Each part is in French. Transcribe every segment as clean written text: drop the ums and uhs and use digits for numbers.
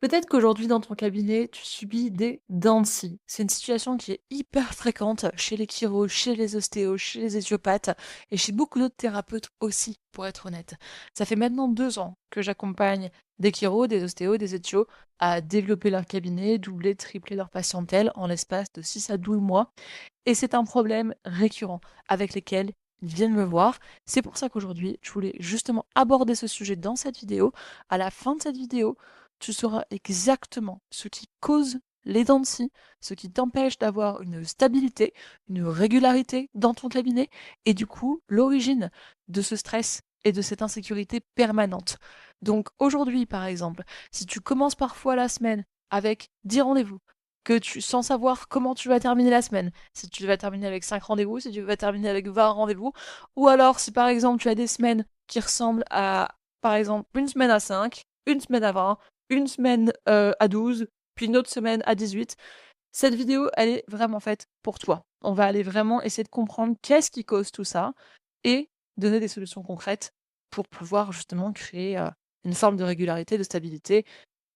Peut-être qu'aujourd'hui, dans ton cabinet, tu subis des dents de scie. C'est une situation qui est hyper fréquente chez les chiro, chez les ostéos, chez les ostéopathes et chez beaucoup d'autres thérapeutes aussi, pour être honnête. Ça fait maintenant 2 ans que j'accompagne des chiro, des ostéos, des étios à développer leur cabinet, doubler, tripler leur patientèle en l'espace de 6 à 12 mois. Et c'est un problème récurrent avec lequel ils viennent me voir. C'est pour ça qu'aujourd'hui, je voulais justement aborder ce sujet dans cette vidéo. À la fin de cette vidéo, tu sauras exactement ce qui cause les dents de scie, ce qui t'empêche d'avoir une stabilité, une régularité dans ton cabinet, et du coup, l'origine de ce stress et de cette insécurité permanente. Donc aujourd'hui, par exemple, si tu commences parfois la semaine avec 10 rendez-vous, sans savoir comment tu vas terminer la semaine, si tu vas terminer avec 5 rendez-vous, si tu vas terminer avec 20 rendez-vous, ou alors si par exemple tu as des semaines qui ressemblent à, par exemple, une semaine à 5, une semaine à 20, une semaine à 12, puis une autre semaine à 18. Cette vidéo, elle est vraiment faite pour toi. On va aller vraiment essayer de comprendre qu'est-ce qui cause tout ça et donner des solutions concrètes pour pouvoir justement créer une forme de régularité, de stabilité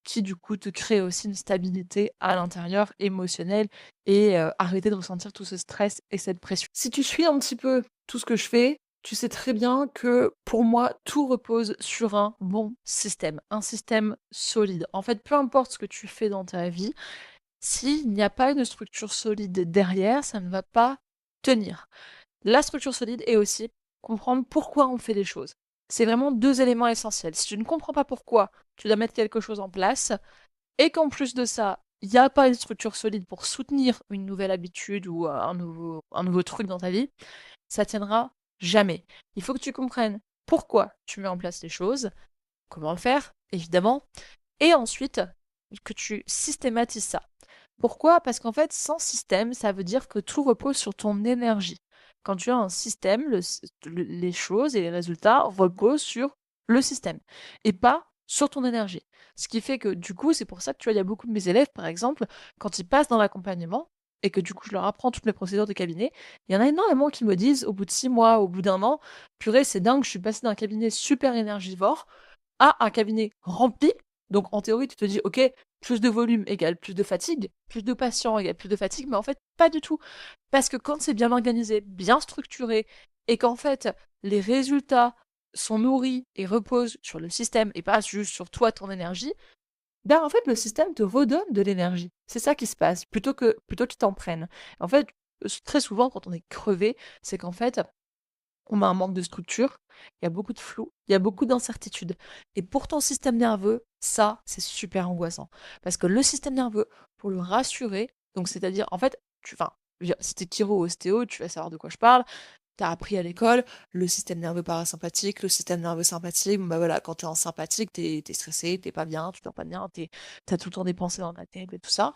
qui du coup te crée aussi une stabilité à l'intérieur émotionnelle et arrêter de ressentir tout ce stress et cette pression. Si tu suis un petit peu tout ce que je fais, tu sais très bien que pour moi, tout repose sur un bon système, un système solide. En fait, peu importe ce que tu fais dans ta vie, s'il n'y a pas une structure solide derrière, ça ne va pas tenir. La structure solide est aussi comprendre pourquoi on fait les choses. C'est vraiment 2 éléments essentiels. Si tu ne comprends pas pourquoi tu dois mettre quelque chose en place, et qu'en plus de ça, il n'y a pas une structure solide pour soutenir une nouvelle habitude ou un nouveau truc dans ta vie, ça tiendra jamais. Il faut que tu comprennes pourquoi tu mets en place les choses, comment le faire, évidemment, et ensuite que tu systématises ça. Pourquoi? Parce qu'en fait, sans système, ça veut dire que tout repose sur ton énergie. Quand tu as un système, les choses et les résultats reposent sur le système et pas sur ton énergie. Ce qui fait que du coup, c'est pour ça que tu vois, il y a beaucoup de mes élèves, par exemple, quand ils passent dans l'accompagnement et que du coup, je leur apprends toutes mes procédures de cabinet, il y en a énormément qui me disent, au bout de 6 mois, au bout d'un an, purée, c'est dingue, je suis passé d'un cabinet super énergivore à un cabinet rempli. Donc en théorie, tu te dis, ok, plus de volume égale plus de fatigue, plus de patients égale plus de fatigue, mais en fait, pas du tout. Parce que quand c'est bien organisé, bien structuré, et qu'en fait, les résultats sont nourris et reposent sur le système et pas juste sur toi, ton énergie, ben en fait, le système te redonne de l'énergie. C'est ça qui se passe, plutôt qu'il t'en prenne. En fait, très souvent, quand on est crevé, c'est qu'en fait, on a un manque de structure, il y a beaucoup de flou, il y a beaucoup d'incertitudes. Et pour ton système nerveux, ça, c'est super angoissant. Parce que le système nerveux, pour le rassurer, donc c'est-à-dire, en fait, enfin, je veux dire, si t'es chiro ou ostéo, tu vas savoir de quoi je parle. T'as appris à l'école le système nerveux parasympathique, le système nerveux sympathique. Bon, bah voilà, quand t'es en sympathique, t'es stressé, t'es pas bien, tu dors pas bien, t'as tout le temps des pensées dans ta tête et tout ça.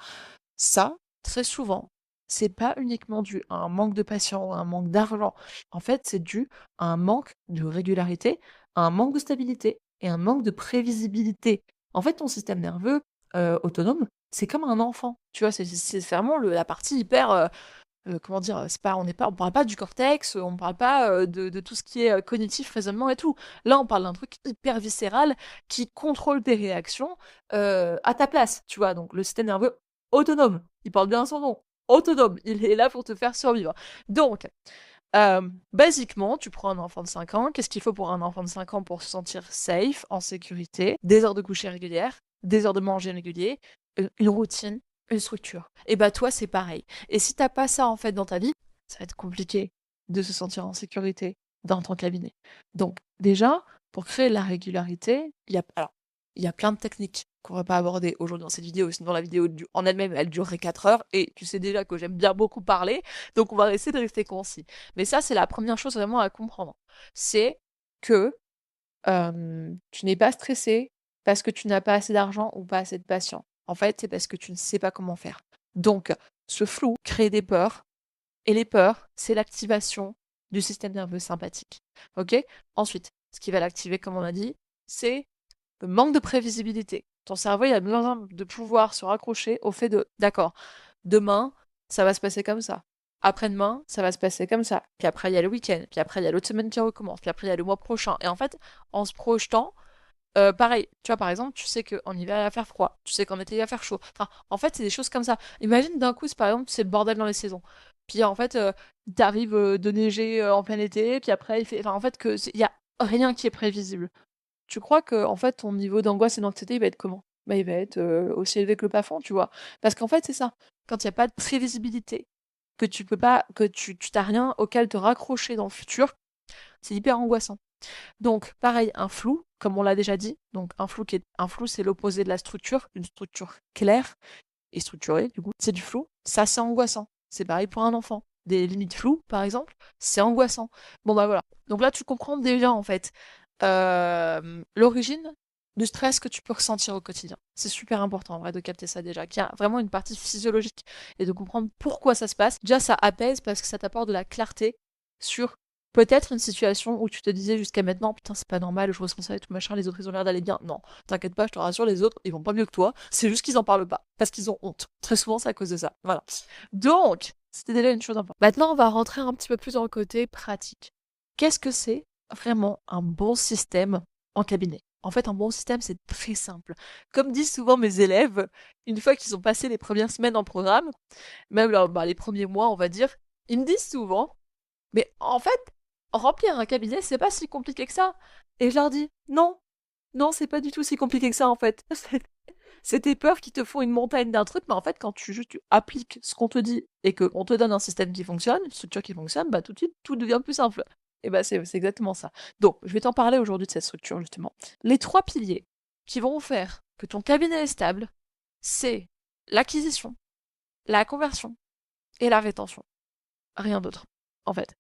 Ça, très souvent, c'est pas uniquement dû à un manque de patience ou à un manque d'argent. En fait, c'est dû à un manque de régularité, à un manque de stabilité et un manque de prévisibilité. En fait, ton système nerveux autonome, c'est comme un enfant. Tu vois, c'est vraiment la partie hyper. Comment dire, c'est pas, on parle pas du cortex, on parle pas de tout ce qui est cognitif, raisonnement et tout. Là, on parle d'un truc hyper viscéral qui contrôle tes réactions à ta place, tu vois. Donc, le système nerveux autonome, il porte bien son nom, autonome, il est là pour te faire survivre. Donc, basiquement, tu prends un enfant de 5 ans, qu'est-ce qu'il faut pour un enfant de 5 ans pour se sentir safe, en sécurité? Des heures de coucher régulières, des heures de manger réguliers, une routine, une structure. Et bah toi, c'est pareil. Et si t'as pas ça en fait dans ta vie, ça va être compliqué de se sentir en sécurité dans ton cabinet. Donc déjà, pour créer la régularité, il y a plein de techniques qu'on va pas aborder aujourd'hui dans cette vidéo, sinon la vidéo en elle-même, elle durerait 4 heures, et tu sais déjà que j'aime bien beaucoup parler, donc on va essayer de rester concis. Mais ça, c'est la première chose vraiment à comprendre. C'est que tu n'es pas stressé parce que tu n'as pas assez d'argent ou pas assez de patients. En fait, c'est parce que tu ne sais pas comment faire. Donc, ce flou crée des peurs, et les peurs, c'est l'activation du système nerveux sympathique. Ok? Ensuite, ce qui va l'activer, comme on a dit, c'est le manque de prévisibilité. Ton cerveau, il a besoin de pouvoir se raccrocher au fait de, d'accord, demain, ça va se passer comme ça. Après-demain, ça va se passer comme ça. Puis après, il y a le week-end. Puis après, il y a l'autre semaine qui recommence. Puis après, il y a le mois prochain. Et en fait, en se projetant, Pareil, tu vois, par exemple, tu sais qu'en hiver, il va faire froid. Tu sais qu'en été, il va faire chaud. Enfin, en fait, c'est des choses comme ça. Imagine d'un coup, par exemple, c'est le bordel dans les saisons. Puis en fait, t'arrives de neiger en plein été, puis après, il fait. Enfin, en fait, il y a rien qui est prévisible. Tu crois que, en fait, ton niveau d'angoisse et d'anxiété, il va être comment? Bah, il va être aussi élevé que le plafond, tu vois. Parce qu'en fait, c'est ça. Quand il n'y a pas de prévisibilité, que tu peux pas, que tu t'as rien auquel te raccrocher dans le futur, c'est hyper angoissant. Donc, pareil, un flou, comme on l'a déjà dit. Donc, un flou, c'est l'opposé de la structure. Une structure claire et structurée, du coup, c'est du flou. Ça, c'est angoissant. C'est pareil pour un enfant. Des limites floues, par exemple, c'est angoissant. Bon, bah voilà. Donc là, tu comprends déjà, en fait, l'origine du stress que tu peux ressentir au quotidien. C'est super important, en vrai, de capter ça déjà. Qu'il y a vraiment une partie physiologique et de comprendre pourquoi ça se passe. Déjà, ça apaise parce que ça t'apporte de la clarté sur peut-être une situation où tu te disais jusqu'à maintenant, putain, c'est pas normal, je ressens ça et tout machin, les autres ils ont l'air d'aller bien. Non, t'inquiète pas, je te rassure, les autres ils vont pas mieux que toi, c'est juste qu'ils en parlent pas, parce qu'ils ont honte. Très souvent, c'est à cause de ça. Voilà. Donc, c'était déjà une chose importante. Maintenant, on va rentrer un petit peu plus dans le côté pratique. Qu'est-ce que c'est vraiment un bon système en cabinet? En fait, un bon système, c'est très simple. Comme disent souvent mes élèves, une fois qu'ils ont passé les premières semaines en programme, même les premiers mois, on va dire, ils me disent souvent, mais en fait, remplir un cabinet, c'est pas si compliqué que ça. Et je leur dis, non, non, c'est pas du tout si compliqué que ça, en fait. C'est tes peurs qui te font une montagne d'un truc, mais en fait, quand tu appliques ce qu'on te dit et qu'on te donne un système qui fonctionne, une structure qui fonctionne, bah tout de suite, tout devient plus simple. Et bah c'est exactement ça. Donc, je vais t'en parler aujourd'hui de cette structure, justement. Les trois piliers qui vont faire que ton cabinet est stable, c'est l'acquisition, la conversion et la rétention. Rien d'autre, en fait.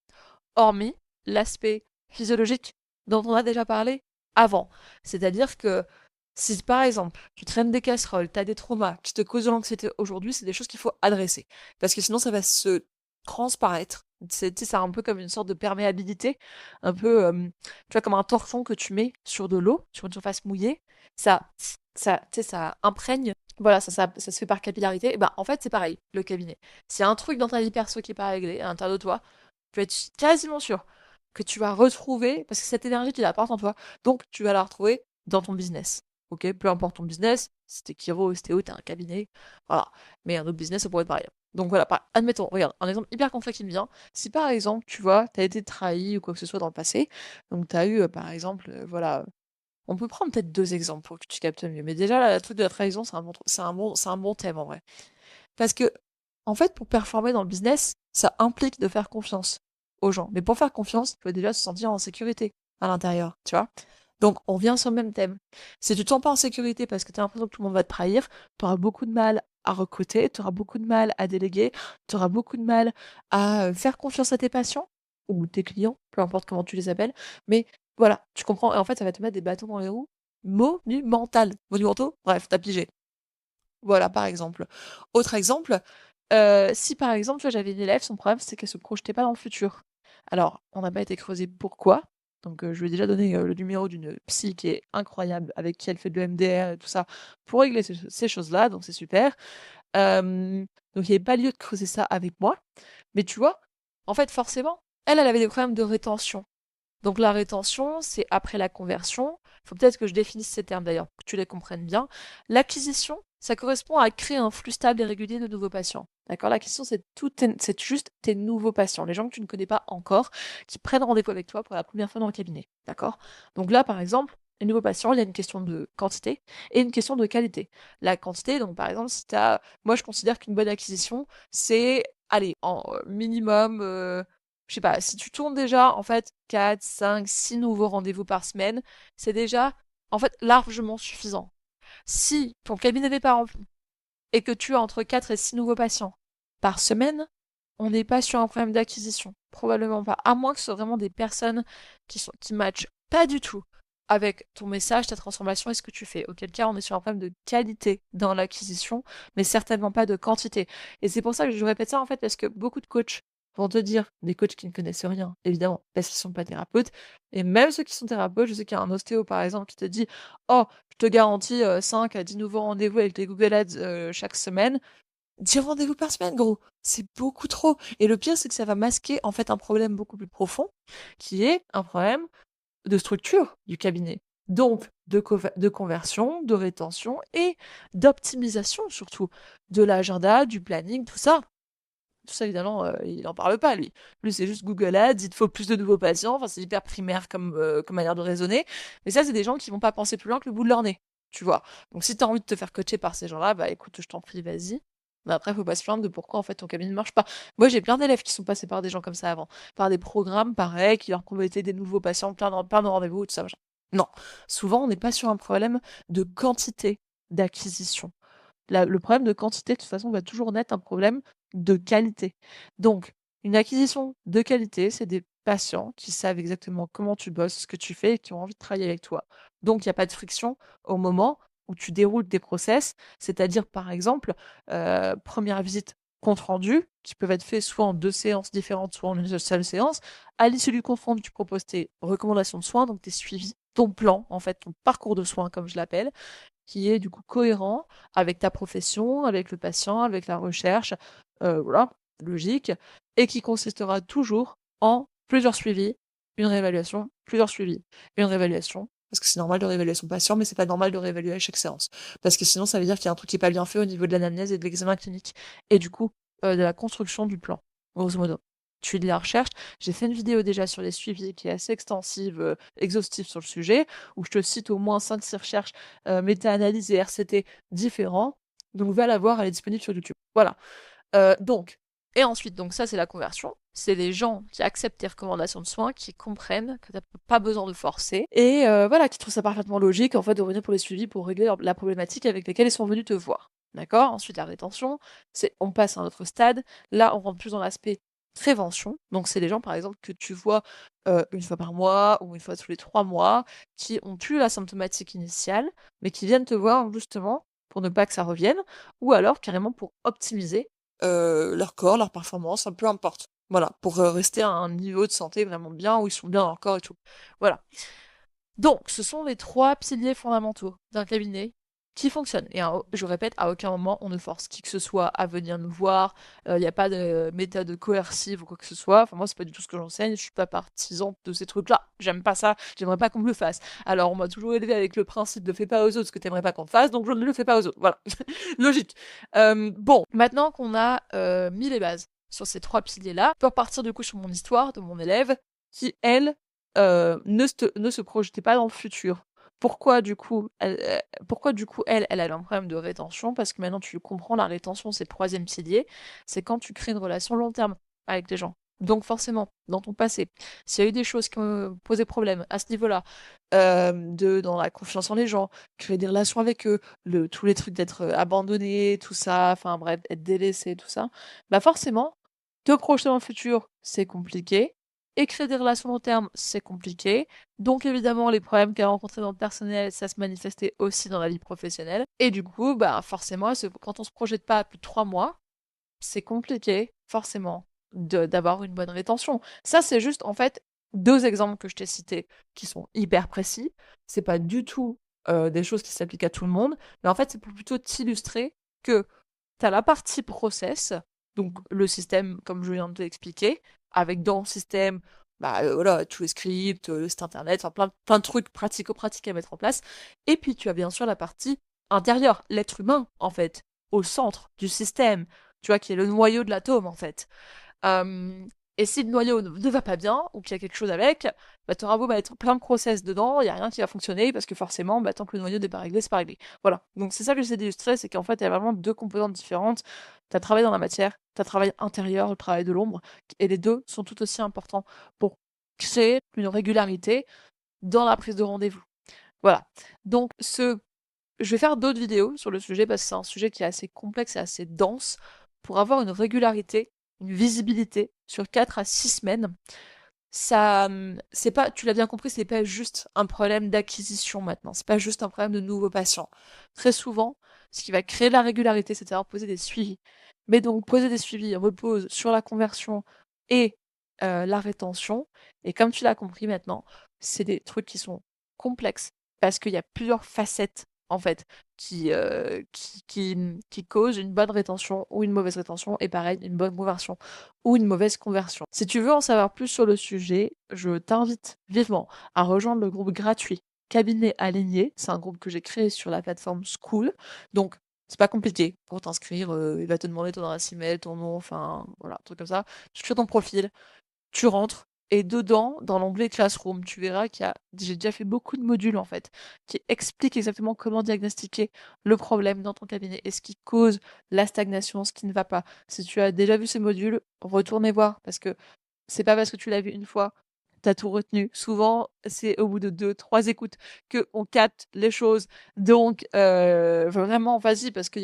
Hormis l'aspect physiologique dont on a déjà parlé avant. C'est-à-dire que si par exemple tu traînes des casseroles, tu as des traumas qui te causent de l'anxiété aujourd'hui, c'est des choses qu'il faut adresser. Parce que sinon ça va se transparaître. C'est un peu comme une sorte de perméabilité, un peu, tu vois, comme un torchon que tu mets sur de l'eau, sur une surface mouillée. Ça imprègne. Voilà, ça se fait par capillarité. Et ben, en fait, c'est pareil, le cabinet. S'il y a un truc dans ta vie perso qui n'est pas réglé à l'intérieur de toi, tu peux être quasiment sûr que tu vas retrouver, parce que cette énergie, tu la portes en toi, donc tu vas la retrouver dans ton business. Ok, peu importe ton business, si t'es Kiro, ostéo, t'as un cabinet, voilà. Mais un autre business, ça pourrait être pareil. Donc voilà, admettons, regarde, un exemple hyper concret qui me vient. Si par exemple, tu vois, t'as été trahi ou quoi que ce soit dans le passé, donc t'as eu, par exemple, voilà, on peut prendre peut-être deux exemples pour que tu captes mieux. Mais déjà, là, le truc de la trahison, c'est un bon thème en vrai. Parce que, en fait, pour performer dans le business, ça implique de faire confiance aux gens. Mais pour faire confiance, il faut déjà se sentir en sécurité à l'intérieur, tu vois. Donc, on vient sur le même thème. Si tu te sens pas en sécurité parce que tu as l'impression que tout le monde va te trahir, tu auras beaucoup de mal à recruter, tu auras beaucoup de mal à déléguer, tu auras beaucoup de mal à faire confiance à tes patients ou tes clients, peu importe comment tu les appelles. Mais voilà, tu comprends. Et en fait, ça va te mettre des bâtons dans les roues monumental. Monumentaux? Bref, t'as pigé. Voilà, par exemple. Autre exemple, si par exemple, tu vois, j'avais une élève, son problème, c'est qu'elle se projetait pas dans le futur. Alors, on n'a pas été creusé pourquoi. Donc, je lui ai déjà donné le numéro d'une psy qui est incroyable, avec qui elle fait de l'EMDR et tout ça, pour régler ces choses-là, donc c'est super. Donc, il n'y avait pas lieu de creuser ça avec moi. Mais tu vois, en fait, forcément, elle avait des problèmes de rétention. Donc la rétention, c'est après la conversion. Il faut peut-être que je définisse ces termes d'ailleurs, pour que tu les comprennes bien. L'acquisition, ça correspond à créer un flux stable et régulier de nouveaux patients. D'accord? L'acquisition, c'est juste tes nouveaux patients, les gens que tu ne connais pas encore, qui prennent rendez-vous avec toi pour la première fois dans le cabinet. D'accord? Donc là, par exemple, les nouveaux patients, il y a une question de quantité et une question de qualité. La quantité, donc par exemple, si tu as. Moi, je considère qu'une bonne acquisition, c'est, allez, en minimum. Je sais pas, si tu tournes déjà, en fait, 4, 5, 6 nouveaux rendez-vous par semaine, c'est déjà, en fait, largement suffisant. Si ton cabinet n'est pas rempli et que tu as entre 4 et 6 nouveaux patients par semaine, on n'est pas sur un problème d'acquisition. Probablement pas. À moins que ce soit vraiment des personnes qui matchent pas du tout avec ton message, ta transformation et ce que tu fais. Auquel cas, on est sur un problème de qualité dans l'acquisition, mais certainement pas de quantité. Et c'est pour ça que je répète ça, en fait, parce que beaucoup de coachs vont te dire, des coachs qui ne connaissent rien, évidemment, parce qu'ils ne sont pas thérapeutes, et même ceux qui sont thérapeutes, je sais qu'il y a un ostéo, par exemple, qui te dit, oh, je te garantis 5 à 10 nouveaux rendez-vous avec les Google Ads chaque semaine. 10 rendez-vous par semaine, gros, c'est beaucoup trop. Et le pire, c'est que ça va masquer en fait un problème beaucoup plus profond, qui est un problème de structure du cabinet. Donc de conversion, de rétention et d'optimisation surtout de l'agenda, du planning, tout ça. Tout ça, évidemment, il n'en parle pas, lui. Lui, c'est juste Google Ads, il te faut plus de nouveaux patients. Enfin, c'est hyper primaire comme manière de raisonner. Mais ça, c'est des gens qui vont pas penser plus loin que le bout de leur nez, tu vois. Donc, si tu as envie de te faire coacher par ces gens-là, bah écoute, je t'en prie, vas-y. Mais après, faut pas se plaindre de pourquoi en fait ton cabinet ne marche pas. Moi, j'ai plein d'élèves qui sont passés par des gens comme ça avant, par des programmes pareils qui leur promettaient des nouveaux patients, plein de rendez-vous, tout ça, machin. Non, souvent, on n'est pas sur un problème de quantité d'acquisition. Le problème de quantité, de toute façon, va toujours naître un problème de qualité. Donc, une acquisition de qualité, c'est des patients qui savent exactement comment tu bosses, ce que tu fais et qui ont envie de travailler avec toi. Donc, il n'y a pas de friction au moment où tu déroules des process, c'est-à-dire, par exemple, première visite, compte rendu, qui peuvent être faits soit en 2 séances différentes, soit en une seule séance. À l'issue du compte rendu, tu proposes tes recommandations de soins, donc tes suivis, ton plan, en fait, ton parcours de soins, comme je l'appelle, qui est du coup cohérent avec ta profession, avec le patient, avec la recherche, voilà, logique, et qui consistera toujours en plusieurs suivis, une réévaluation, plusieurs suivis, une réévaluation. Parce que c'est normal de réévaluer son patient, mais c'est pas normal de réévaluer à chaque séance. Parce que sinon, ça veut dire qu'il y a un truc qui est pas bien fait au niveau de l'anamnèse et de l'examen clinique. Et du coup, de la construction du plan, grosso modo. Tu fais de la recherche. J'ai fait une vidéo déjà sur les suivis qui est assez extensive, exhaustive sur le sujet, où je te cite au moins 5-6 recherches méta-analyse et RCT différents. Donc va la voir, elle est disponible sur YouTube. Voilà. Donc, et ensuite, donc ça c'est la conversion. C'est les gens qui acceptent tes recommandations de soins, qui comprennent que tu n'as pas besoin de forcer, et voilà, qui trouvent ça parfaitement logique en fait de revenir pour les suivis pour régler la problématique avec laquelle ils sont venus te voir. D'accord. Ensuite, la rétention, c'est on passe à un autre stade. Là, on rentre plus dans l'aspect prévention. Donc, c'est les gens, par exemple, que tu vois une fois par mois ou une fois tous les 3 mois, qui ont plus la symptomatique initiale, mais qui viennent te voir justement pour ne pas que ça revienne, ou alors carrément pour optimiser leur corps, leur performance, peu importe. Voilà, pour rester à un niveau de santé vraiment bien, où ils sont bien dans leur corps et tout. Voilà. Donc, ce sont les 3 piliers fondamentaux d'un cabinet qui fonctionne. Et je répète, à aucun moment on ne force qui que ce soit à venir nous voir. Il n'y a pas de méthode coercive ou quoi que ce soit. Enfin, moi, c'est pas du tout ce que j'enseigne. Je suis pas partisan de ces trucs-là. J'aime pas ça. J'aimerais pas qu'on me le fasse. Alors, on m'a toujours élevé avec le principe de fais pas aux autres ce que t'aimerais pas qu'on te fasse, donc je ne le fais pas aux autres. Voilà. Logique. Bon, maintenant qu'on a mis les bases sur ces 3 piliers-là, je peux repartir du coup sur mon histoire de mon élève qui, elle, ne se projetait pas dans le futur. Pourquoi du coup elle a un problème de rétention? Parce que maintenant tu comprends, la rétention c'est le 3e pilier, c'est quand tu crées une relation long terme avec les gens. Donc forcément, dans ton passé, s'il y a eu des choses qui ont posé problème à ce niveau-là, dans la confiance en les gens, créer des relations avec eux, tous les trucs d'être abandonné, tout ça, enfin bref, être délaissé, tout ça, bah forcément, te projeter dans le futur, c'est compliqué. Et créer des relations long terme, c'est compliqué. Donc évidemment, les problèmes qu'elle a rencontrés dans le personnel, ça se manifestait aussi dans la vie professionnelle. Et du coup, bah forcément, quand on se projette pas à plus de 3 mois, c'est compliqué, forcément, d'avoir une bonne rétention. Ça, c'est juste, en fait, 2 exemples que je t'ai cités qui sont hyper précis. C'est pas du tout des choses qui s'appliquent à tout le monde, mais en fait, c'est pour plutôt t'illustrer que tu as la partie process, donc le système, comme je viens de te l'expliquer, avec dans le système, bah, voilà, tous les scripts, le site internet, enfin plein de trucs pratico-pratiques à mettre en place. Et puis tu as bien sûr la partie intérieure, l'être humain, en fait, au centre du système, tu vois, qui est le noyau de l'atome, en fait. Euh, et si le noyau ne va pas bien, ou qu'il y a quelque chose avec, bah, ton cerveau va être plein de process dedans, il n'y a rien qui va fonctionner, parce que forcément, bah, tant que le noyau n'est pas réglé, c'est pas réglé. Voilà. Donc c'est ça que j'essaie d'illustrer, c'est qu'en fait, il y a vraiment 2 composantes différentes. Tu as travail dans la matière, tu as travail intérieur, le travail de l'ombre, et les deux sont tout aussi importants pour créer une régularité dans la prise de rendez-vous. Voilà. Donc je vais faire d'autres vidéos sur le sujet parce que c'est un sujet qui est assez complexe et assez dense pour avoir une régularité, une visibilité sur 4 à 6 semaines. Ça, c'est pas, tu l'as bien compris, c'est pas juste un problème d'acquisition maintenant. C'est pas juste un problème de nouveaux patients. Très souvent, ce qui va créer la régularité, c'est d'avoir poser des suivis. Mais donc, poser des suivis repose sur la conversion et la rétention. Et comme tu l'as compris maintenant, c'est des trucs qui sont complexes parce qu'il y a plusieurs facettes en fait qui causent une bonne rétention ou une mauvaise rétention et pareil une bonne conversion ou une mauvaise conversion. Si tu veux en savoir plus sur le sujet, je t'invite vivement à rejoindre le groupe gratuit Cabinet aligné, c'est un groupe que j'ai créé sur la plateforme School. Donc, c'est pas compliqué pour t'inscrire. Il va te demander ton adresse email, ton nom, enfin, voilà, un truc comme ça. Tu crées ton profil, tu rentres. Et dedans, dans l'onglet Classroom, tu verras j'ai déjà fait beaucoup de modules en fait, qui expliquent exactement comment diagnostiquer le problème dans ton cabinet et ce qui cause la stagnation, ce qui ne va pas. Si tu as déjà vu ces modules, retourne les voir parce que c'est pas parce que tu l'as vu une fois, t'as tout retenu. Souvent, c'est au bout de 2, 3 écoutes que on capte les choses. Donc, vraiment, vas-y, parce que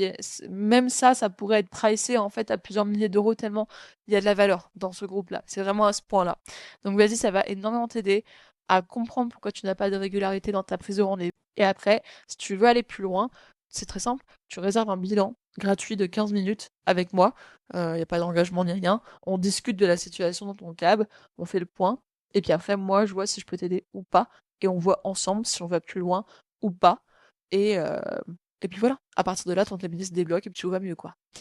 même ça pourrait être pricé en fait à plusieurs milliers d'euros tellement il y a de la valeur dans ce groupe-là. C'est vraiment à ce point-là. Donc, vas-y, ça va énormément t'aider à comprendre pourquoi tu n'as pas de régularité dans ta prise de rendez-vous. Et après, si tu veux aller plus loin, c'est très simple. Tu réserves un bilan gratuit de 15 minutes avec moi. Il n'y a pas d'engagement ni rien. On discute de la situation dans ton cab, on fait le point, et puis après, moi, je vois si je peux t'aider ou pas, et on voit ensemble si on va plus loin ou pas. Et, euh, et puis voilà, à partir de là, ton cabinet se débloque et puis tout va mieux, quoi.